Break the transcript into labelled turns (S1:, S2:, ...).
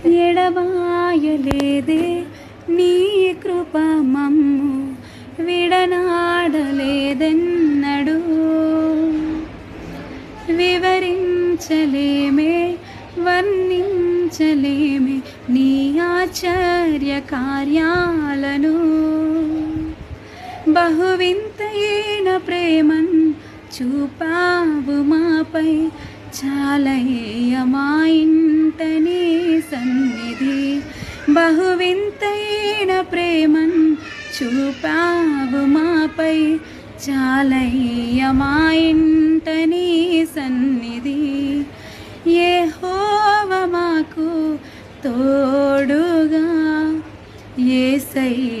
S1: ఎడబాయలేదే నీ కృప మమ్ము విడనాడలేదెన్నడూ. వివరించలేమే వర్ణించలేమే నీ ఆశ్చర్య కార్యాలను. బహువింతైన ప్రేమన్ చూపావు మాపై, చాలయ్య మా ఇంట నీ సన్నిధి. బహువింతైన ప్రేమన్ చూపావు మాపై, చాలయ్య మా ఇంట నీ సన్నిధి. యెహోవా మాకు తోడుగా, యేసయ్య